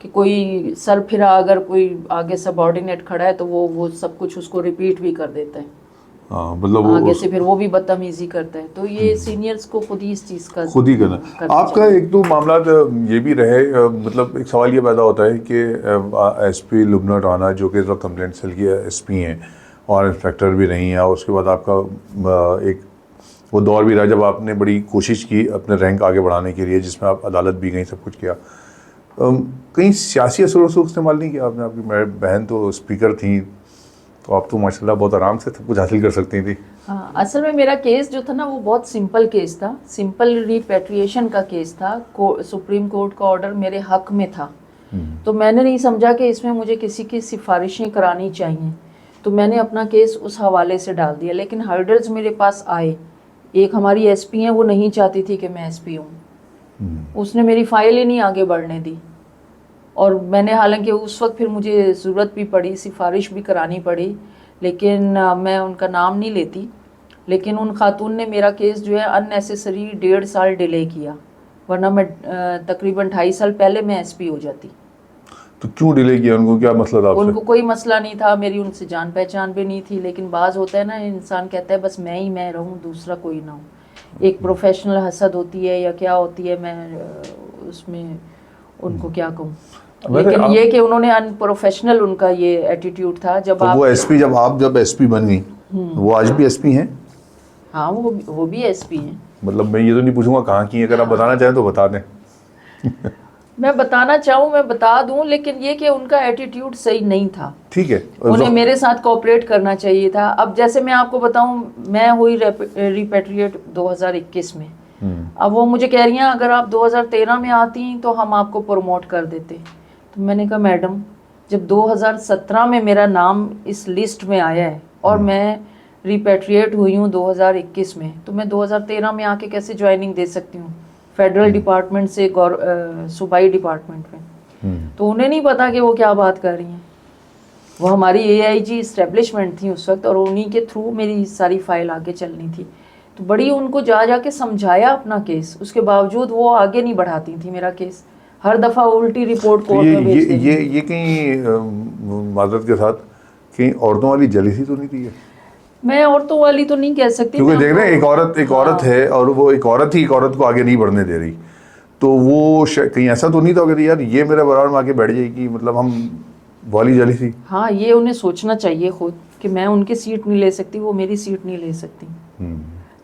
کہ کوئی سر پھرا اگر کوئی آگے سب آرڈینیٹ کھڑا ہے تو وہ سب کچھ اس کو ریپیٹ بھی کر دیتا ہے, مطلب آگے سے پھر وہ بھی بدتمیزی کرتا ہے. تو یہ سینئرز کو خود ہی اس چیز کا خود ہی کرنا. آپ کا ایک تو معاملات یہ بھی رہے, مطلب ایک سوال یہ پیدا ہوتا ہے کہ ایس پی لبنہ ٹوانا جو کہ اس وقت کمپلینٹ سیل کی ایس پی ہیں اور انسپیکٹر بھی رہی ہیں, اور اس کے بعد آپ کا ایک وہ دور بھی رہا جب آپ نے بڑی کوشش کی اپنے رینک آگے بڑھانے کے لیے, جس میں آپ عدالت بھی گئیں, سب کچھ کیا. کہیں سیاسی اثر و رسوخ استعمال نہیں کیا آپ نے؟ آپ کی بہن تو اسپیکر تھیں, تو آپ تو ماشاء اللہ بہت آرام سے سب کچھ حاصل کر سکتی تھیں. ہاں, اصل میں میرا کیس جو تھا نا وہ بہت سمپل کیس تھا, سمپل ریپیٹریشن کا کیس تھا. سپریم کورٹ کا آرڈر میرے حق میں تھا, تو میں نے نہیں سمجھا کہ اس میں مجھے کسی کی سفارشیں کرانی چاہیے, تو میں نے اپنا کیس اس حوالے سے ڈال دیا. لیکن ہرڈلز میرے پاس آئے. ایک ہماری ایس پی ہیں, وہ نہیں چاہتی تھی کہ میں ایس پی ہوں, اس نے میری فائل ہی نہیں آگے بڑھنے دی. اور میں نے, حالانکہ اس وقت پھر مجھے ضرورت بھی پڑی, سفارش بھی کرانی پڑی, لیکن میں ان کا نام نہیں لیتی, لیکن ان خاتون نے میرا کیس جو ہے ان نیسیسری 1.5 سال ڈیلے کیا, ورنہ میں تقریباً 2.5 سال پہلے میں ایس پی ہو جاتی. تو کیوں ڈیلے کیا؟ ان کو کیا مسئلہ تھا آپ سے؟ ان کو کوئی مسئلہ نہیں تھا, میری ان سے جان پہچان بھی نہیں تھی, لیکن بعض ہوتا ہے نا, انسان کہتا ہے بس میں ہی میں رہوں, دوسرا کوئی نہ ہو. ایک پروفیشنل حسد ہوتی ہے یا کیا ہوتی ہے, میں اس میں ان کو کیا کہوں. لیکن یہ کہ انہوں نے ان پروفیشنل ان کا یہ ایٹیٹیوڈ تھا. جب آپ وہ ایس پی, جب ایس پی بن گئی, وہ آج بھی ایس پی ہیں؟ ہاں, وہ بھی ایس پی ہیں. مطلب میں یہ تو نہیں پوچھوں گا کہاں کی ہیں, اگر آپ بتانا چاہیں تو بتا دیں. میں بتانا چاہوں میں بتا دوں, لیکن یہ کہ ان کا ایٹیٹیوڈ صحیح نہیں تھا. ٹھیک ہے, انہیں میرے ساتھ کوآپریٹ کرنا چاہیے تھا. اب جیسے میں آپ کو بتاؤں, میں ہوئی ریپیٹریٹ 2021 میں. اب وہ مجھے کہہ رہی ہیں اگر آپ 2013 میں آتی تو ہم آپ کو پروموٹ کر دیتے. تو میں نے کہا میڈم, جب 2017 میں میرا نام اس لسٹ میں آیا ہے اور میں ریپیٹریٹ ہوئی ہوں 2021 میں, تو میں 2013 میں آ کے کیسے جوائننگ دے سکتی ہوں فیڈرل ڈپارٹمنٹ سے صوبائی ڈپارٹمنٹ میں. تو انہیں نہیں پتا کہ وہ کیا بات کر رہی ہیں. وہ ہماری اے آئی جی اسٹیبلشمنٹ تھی اس وقت, اور انہیں کے تھرو میری ساری فائل آگے چلنی تھی. تو بڑی ان کو جا کے سمجھایا اپنا کیس, اس کے باوجود وہ آگے نہیں بڑھاتی تھی میرا کیس. ہر دفعہ الٹی رپورٹ کورٹ میں بھیج دیں. یہ کہیں معذرت کے ساتھ کہیں عورتوں والی جلیسی تو نہیں تھی؟ میں عورتوں والی تو نہیں کہہ سکتی, کیونکہ دیکھ رہے ہیں ایک عورت ہے, اور وہ ایک عورت ہی ایک عورت کو آگے نہیں بڑھنے دے رہی, تو وہ کہیں ایسا تو نہیں تھا کہ یار یہ میرے برابر میں آگے بیٹھ جائے گی, مطلب ہم والی جلیسی. ہاں, یہ انہیں سوچنا چاہیے خود کہ میں ان کی سیٹ نہیں لے سکتی, وہ میری سیٹ نہیں لے سکتی.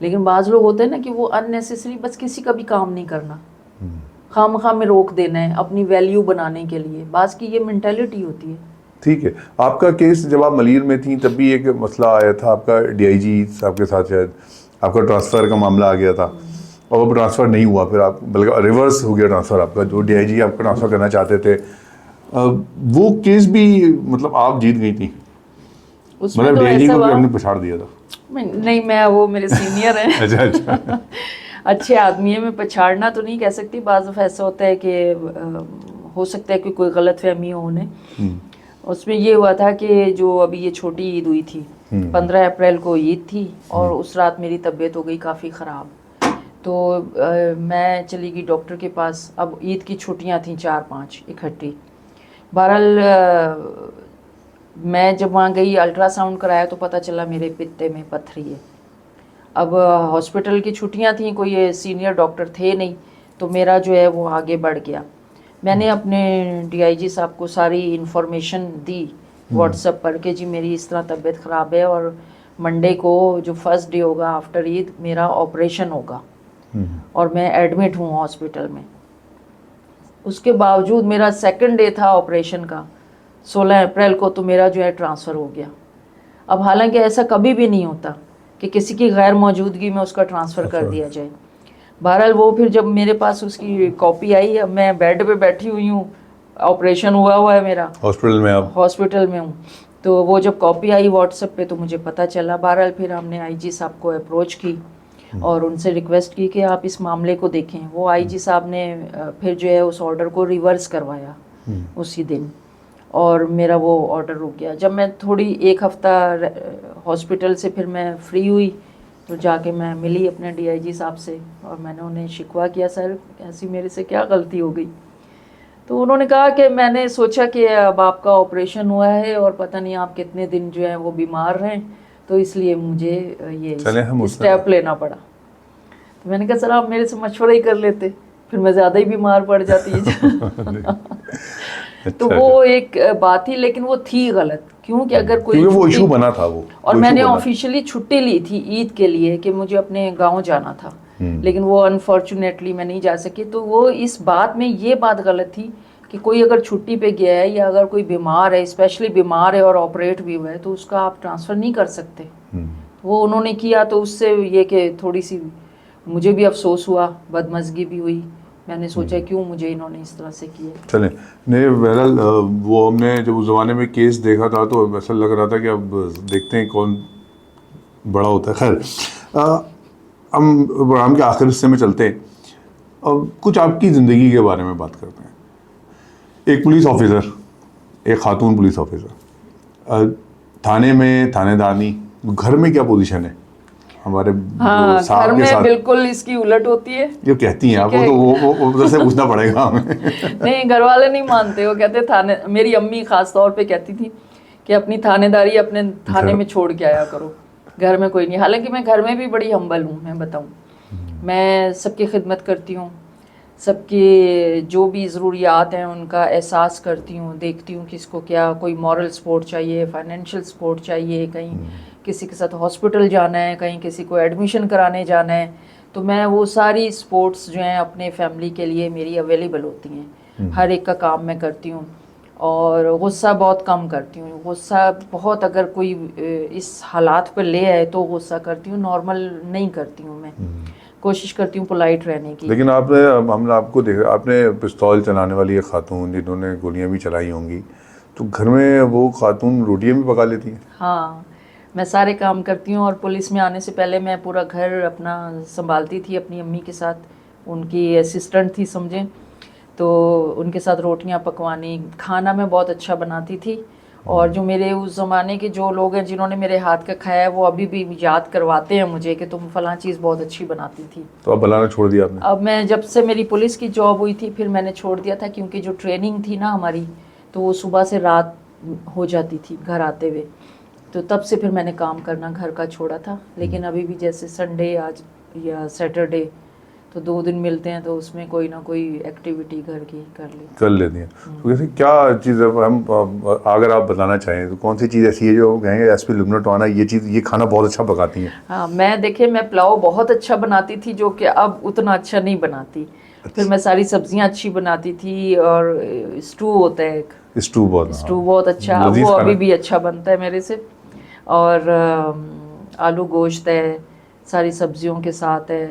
لیکن بعض لوگ ہوتے ہیں نا کہ وہ ان نیسیسری بس کسی کا بھی کام نہیں کرنا, خام خواہ میں روک دینا ہے اپنی ویلیو بنانے کے لیے. بعض کی یہ مینٹیلٹی ہوتی ہے. ٹھیک ہے, آپ کا کیس جب آپ ملیر میں تھیں تب بھی ایک مسئلہ آیا تھا, آپ کا ڈی آئی جی صاحب کے ساتھ شاید آپ کا ٹرانسفر کا معاملہ آ گیا تھا, اور وہ ٹرانسفر نہیں ہوا, پھر آپ بلکہ ریورس ہو گیا ٹرانسفر آپ کا, جو ڈی آئی جی آپ کا ٹرانسفر کرنا چاہتے تھے. وہ کیس بھی مطلب آپ جیت گئی تھیں, مطلب ڈی آئی جی کو ہم نے پچھاڑ دیا تھا. نہیں, میں وہ میرے سینئر ہیں. اچھا اچھے آدمی ہے, میں پچھاڑنا تو نہیں کہہ سکتی. بعض دفعہ ایسا ہوتا ہے کہ ہو سکتا ہے کہ کوئی غلط فہمی ہو انہیں. اس میں یہ ہوا تھا کہ جو ابھی یہ چھوٹی عید ہوئی تھی, 15 اپریل کو عید تھی, اور اس رات میری طبیعت ہو گئی کافی خراب. تو میں چلی گئی ڈاکٹر کے پاس. اب عید کی چھٹیاں تھیں 4-5 اکٹھی. بہرحال میں جب وہاں گئی, الٹرا ساؤنڈ کرایا تو پتہ چلا میرے پتے میں پتھری ہے. اب ہاسپٹل کی چھٹیاں تھیں, کوئی سینئر ڈاکٹر تھے نہیں, تو میرا جو ہے وہ آگے بڑھ گیا. میں نے اپنے ڈی آئی جی صاحب کو ساری انفارمیشن دی واٹس ایپ پر کہ جی میری اس طرح طبیعت خراب ہے, اور منڈے کو جو فرسٹ ڈے ہوگا آفٹر عید میرا آپریشن ہوگا, اور میں ایڈمٹ ہوں ہاسپٹل میں. اس کے باوجود میرا سیکنڈ ڈے تھا آپریشن کا 16 اپریل کو, تو میرا جو ہے ٹرانسفر ہو گیا. اب حالانکہ ایسا کبھی بھی نہیں ہوتا کہ کسی کی غیر موجودگی میں اس کا ٹرانسفر کر دیا جائے. بہرحال وہ پھر جب میرے پاس اس کی کاپی آئی, اب میں بیڈ پہ بیٹھی ہوئی ہوں, آپریشن ہوا ہے میرا, ہاسپٹل میں, آپ ہاسپٹل میں ہوں, تو وہ جب کاپی آئی واٹس ایپ پہ تو مجھے پتہ چلا. بہرحال پھر ہم نے آئی جی صاحب کو اپروچ کی اور ان سے ریکویسٹ کی کہ آپ اس معاملے کو دیکھیں. وہ آئی جی صاحب نے پھر جو ہے اس آرڈر کو ریورس کروایا اسی دن, اور میرا وہ آرڈر رک گیا. جب میں تھوڑی 1 ہفتہ ہاسپٹل سے پھر میں فری ہوئی, تو جا کے میں ملی اپنے ڈی آئی جی صاحب سے, اور میں نے انہیں شکوہ کیا, سر ایسی میرے سے کیا غلطی ہو گئی. تو انہوں نے کہا کہ میں نے سوچا کہ اب آپ کا آپریشن ہوا ہے اور پتہ نہیں آپ کتنے دن جو ہیں وہ بیمار رہیں، تو اس لیے مجھے یہ اسٹیپ لینا پڑا. تو میں نے کہا سر آپ میرے سے مشورہ ہی کر لیتے، پھر میں زیادہ ہی بیمار پڑ جاتی تو وہ ایک بات تھی، لیکن وہ تھی غلط، کیونکہ اگر کوئی وہ ایشو بنا تھا وہ، اور میں نے آفیشیلی چھٹی لی تھی عید کے لیے کہ مجھے اپنے گاؤں جانا تھا، لیکن وہ انفارچونیٹلی میں نہیں جا سکی. تو وہ اس بات میں یہ بات غلط تھی کہ کوئی اگر چھٹی پہ گیا ہے یا اگر کوئی بیمار ہے، اسپیشلی بیمار ہے اور آپریٹ بھی ہوا ہے، تو اس کا آپ ٹرانسفر نہیں کر سکتے. وہ انہوں نے کیا تو اس سے یہ کہ تھوڑی سی مجھے بھی افسوس ہوا، بدمزگی بھی ہوئی. میں نے سوچا کیوں مجھے انہوں نے اس طرح سے کیا. چلیں نہیں بہرحال وہ ہم نے جب اس زمانے میں کیس دیکھا تھا تو ایسا لگ رہا تھا کہ اب دیکھتے ہیں کون بڑا ہوتا ہے. خیر ہم پروگرام کے آخر حصے میں چلتے ہیں، اب کچھ آپ کی زندگی کے بارے میں بات کرتے ہیں. ایک پولیس آفیسر، ایک خاتون پولیس آفیسر، تھانے میں تھانے دارنی، گھر میں کیا پوزیشن ہے ہمارے گھر میں؟ بالکل اس کی الٹ ہوتی ہے جو کہتی ہیں آپ، وہ تو ادھر سے پوچھنا پڑے گا ہمیں. نہیں گھر والے نہیں مانتے، وہ کہتے تھانے، میری امی خاص طور پہ کہتی تھی کہ اپنی تھانے داری اپنے تھانے میں چھوڑ کے آیا کرو، گھر میں کوئی نہیں. حالانکہ میں گھر میں بھی بڑی ہمبل ہوں، میں بتاؤں، میں سب کی خدمت کرتی ہوں، سب کے جو بھی ضروریات ہیں ان کا احساس کرتی ہوں، دیکھتی ہوں کس کو کیا، کوئی مورل سپورٹ چاہیے، فائنینشیل سپورٹ چاہیے، کہیں کسی کے ساتھ ہاسپٹل جانا ہے، کہیں کسی کو ایڈمیشن کرانے جانا ہے، تو میں وہ ساری سپورٹس جو ہیں اپنے فیملی کے لیے میری اویلیبل ہوتی ہیں. ہر ایک کا کام میں کرتی ہوں، اور غصہ بہت کم کرتی ہوں. غصہ بہت اگر کوئی اس حالات پر لے آئے تو غصہ کرتی ہوں، نارمل نہیں کرتی ہوں. میں کوشش کرتی ہوں پولائٹ رہنے کی. لیکن آپ نے، ہم نے آپ کو دیکھا، آپ نے پستول چلانے والی ایک خاتون جنہوں نے گولیاں بھی چلائی ہوں گی، تو گھر میں وہ خاتون روٹیاں بھی پکا لیتی ہیں؟ ہاں میں سارے کام کرتی ہوں، اور پولیس میں آنے سے پہلے میں پورا گھر اپنا سنبھالتی تھی اپنی امی کے ساتھ، ان کی اسسٹنٹ تھی سمجھیں، تو ان کے ساتھ روٹیاں پکوانی، کھانا میں بہت اچھا بناتی تھی. اور جو میرے اس زمانے کے جو لوگ ہیں جنہوں نے میرے ہاتھ کا کھایا ہے، وہ ابھی بھی یاد کرواتے ہیں مجھے کہ تم فلاں چیز بہت اچھی بناتی تھی. تو اب بلانا چھوڑ دیا آپ نے؟ اب میں جب سے میری پولیس کی جاب ہوئی تھی پھر میں نے چھوڑ دیا تھا، کیونکہ جو ٹریننگ تھی نا ہماری، تو وہ صبح سے رات ہو جاتی تھی گھر آتے ہوئے، تو تب سے پھر میں نے کام کرنا گھر کا چھوڑا تھا. لیکن ابھی بھی جیسے سنڈے آج یا سیٹرڈے تو 2 دن ملتے ہیں، تو اس میں کوئی نہ کوئی ایکٹیویٹی گھر کی کر لیتی ہیں. تو ویسے کیا چیز ہم اگر آپ بتانا چاہیں تو کون سی چیز ایسی ہے جو کہیں گے ایس پی لبنہ ٹوانا یہ چیز، یہ کھانا بہت اچھا پکاتی ہیں؟ ہاں میں دیکھیں، میں پلاؤ بہت اچھا بناتی تھی جو کہ اب اتنا اچھا نہیں بناتی. پھر میں ساری سبزیاں اچھی بناتی تھی، اور اسٹو ہوتا ہے ایک، اسٹو بہت اچھا، وہ ابھی بھی اچھا بنتا ہے میرے سے. اور آلو گوشت ہے، ساری سبزیوں کے ساتھ ہے،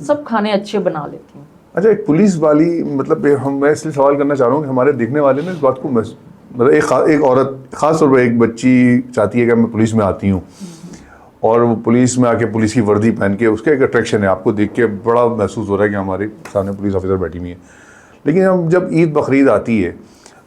سب کھانے اچھے بنا لیتی ہوں. اچھا ایک پولیس والی، مطلب میں اس لیے سوال کرنا چاہ رہا ہوں کہ ہمارے دیکھنے والے نا اس بات کو، مطلب ایک عورت خاص طور پہ ایک بچی چاہتی ہے کہ میں پولیس میں آتی ہوں، اور وہ پولیس میں آ کے پولیس کی وردی پہن کے، اس کا ایک اٹریکشن ہے، آپ کو دیکھ کے بڑا محسوس ہو رہا ہے کہ ہمارے سامنے پولیس آفیسر بیٹھی ہوئی ہیں. لیکن ہم جب عید بقرعید آتی ہے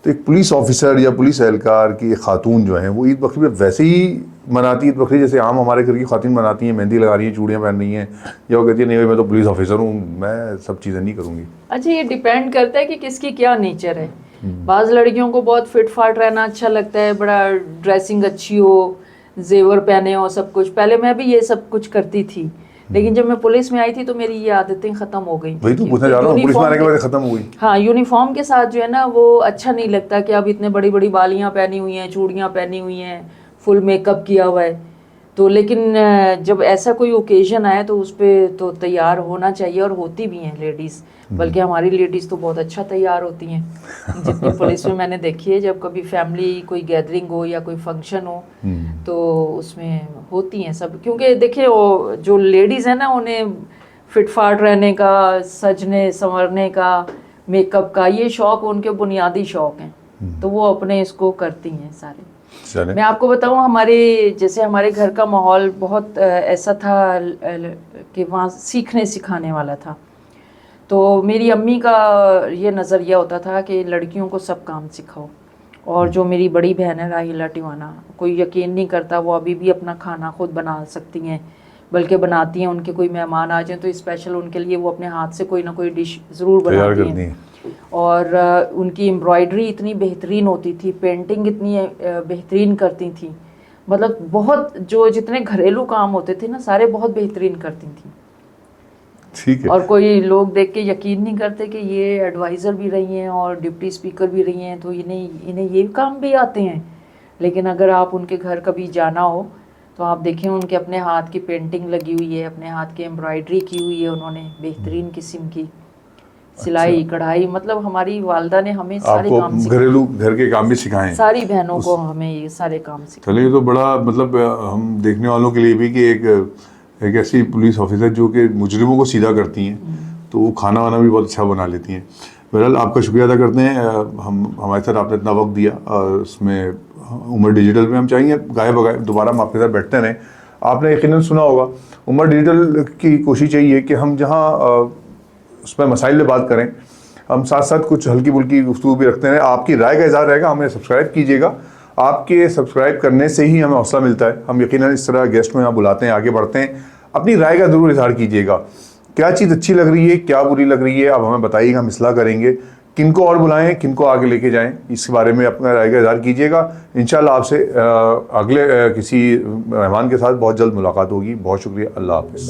تو ایک پولیس آفیسر یا پولیس اہلکار کی ایک خاتون جو ہیں وہ عید بقرعید ویسے ہی مناتی عید بقرعید جیسے عام ہمارے گھر کی خواتین مناتی ہیں، مہندی لگا رہی ہیں، چوڑیاں پہن رہی ہیں، یا وہ کہتی ہیں نہیں بھائی میں تو پولیس آفیسر ہوں، میں سب چیزیں نہیں کروں گی. اچھا یہ ڈیپینڈ کرتا ہے کہ کس کی کیا نیچر ہے. بعض لڑکیوں کو بہت فٹ فاٹ رہنا اچھا لگتا ہے، بڑا ڈریسنگ اچھی ہو، زیور پہنے ہو، سب کچھ. پہلے میں بھی یہ سب کچھ کرتی تھی، لیکن جب میں پولیس میں آئی تھی تو میری یہ عادتیں ختم ہو گئیں. وہی تو پوچھنا چاہ رہا ہوں، پولیس میں آنے کے بعد ختم ہو گئی. ہاں یونیفارم کے ساتھ جو ہے نا وہ اچھا نہیں لگتا کہ اب اتنے بڑی بڑی بالیاں پہنی ہوئی ہیں، چوڑیاں پہنی ہوئی ہیں، فل میک اپ کیا ہوا ہے. تو لیکن جب ایسا کوئی اوکیزن آئے تو اس پہ تو تیار ہونا چاہیے، اور ہوتی بھی ہیں لیڈیز، بلکہ ہماری لیڈیز تو بہت اچھا تیار ہوتی ہیں جتنی پولیس میں نے دیکھی ہے. جب کبھی فیملی کوئی گیدرنگ ہو یا کوئی فنکشن ہو تو اس میں ہوتی ہیں سب، کیونکہ دیکھیں وہ جو لیڈیز ہیں نا انہیں فٹ فاٹ رہنے کا، سجنے سنورنے کا، میک اپ کا، یہ شوق ان کے بنیادی شوق ہیں، تو وہ اپنے اس کو کرتی ہیں سارے. میں آپ کو بتاؤں ہمارے جیسے ہمارے گھر کا ماحول بہت ایسا تھا کہ وہاں سیکھنے سکھانے والا تھا. تو میری امی کا یہ نظریہ ہوتا تھا کہ لڑکیوں کو سب کام سکھاؤ. اور جو میری بڑی بہن ہے راہیلہ ٹیوانا، کوئی یقین نہیں کرتا وہ ابھی بھی اپنا کھانا خود بنا سکتی ہیں، بلکہ بناتی ہیں. ان کے کوئی مہمان آ جائیں تو اسپیشل ان کے لیے وہ اپنے ہاتھ سے کوئی نہ کوئی ڈش ضرور بناتی ہیں. اور ان کی امبرائڈری اتنی بہترین ہوتی تھی، پینٹنگ اتنی بہترین کرتی تھیں، مطلب بہت جو جتنے گھریلو کام ہوتے تھے نا سارے بہت بہترین کرتی تھیں. ٹھیک ہے. اور کوئی لوگ دیکھ کے یقین نہیں کرتے کہ یہ ایڈوائزر بھی رہی ہیں اور ڈپٹی اسپیکر بھی رہی ہیں تو انہیں یہ کام بھی آتے ہیں. لیکن اگر آپ ان کے گھر کبھی جانا ہو تو آپ دیکھیں ان کے اپنے ہاتھ کی پینٹنگ لگی ہوئی ہے، اپنے ہاتھ کی امبرائڈری کی ہوئی ہے انہوں نے بہترین قسم کی، سلائی کڑھائی. مطلب ہماری والدہ نے ہمیں آپ سارے کو کام گھریلو گھر کے کام بھی سکھائے ہیں. ساری بہنوں کو ہمیں یہ سارے کام سکھائے. چلیے، یہ تو بڑا مطلب ہم دیکھنے والوں کے لیے بھی کہ ایک ایسی پولیس آفیسر جو کہ مجرموں کو سیدھا کرتی ہیں تو وہ کھانا وانا بھی بہت اچھا بنا لیتی ہیں. بہرحال آپ کا شکریہ ادا کرتے ہیں، ہمارے ساتھ آپ نے اتنا وقت دیا. اور اس میں عمر ڈیجیٹل میں ہم چاہیں گے گائے بغائے دوبارہ ہم آپ کے ساتھ بیٹھتے رہیں. آپ نے یقیناً سنا ہوگا عمر ڈیجیٹل کی کوشش یہی ہے کہ ہم جہاں اس میں مسائل پہ بات کریں، ہم ساتھ ساتھ کچھ ہلکی پھلکی گفتگو بھی رکھتے ہیں. آپ کی رائے کا اظہار رہے گا، ہمیں سبسکرائب کیجیے گا. آپ کے سبسکرائب کرنے سے ہی ہمیں حوصلہ ملتا ہے. ہم یقیناً اس طرح گیسٹ میں یہاں بلاتے ہیں، آگے بڑھتے ہیں. اپنی رائے کا ضرور اظہار کیجیے گا، کیا چیز اچھی لگ رہی ہے، کیا بری لگ رہی ہے، اب ہمیں بتائیے گا، ہم اصلاح کریں گے. کن کو اور بلائیں، کن کو آگے لے کے جائیں، اس کے بارے میں اپنا رائے کا اظہار کیجیے گا. انشاءاللہ آپ سے اگلے کسی مہمان کے ساتھ بہت جلد ملاقات ہوگی. بہت شکریہ. اللہ حافظ.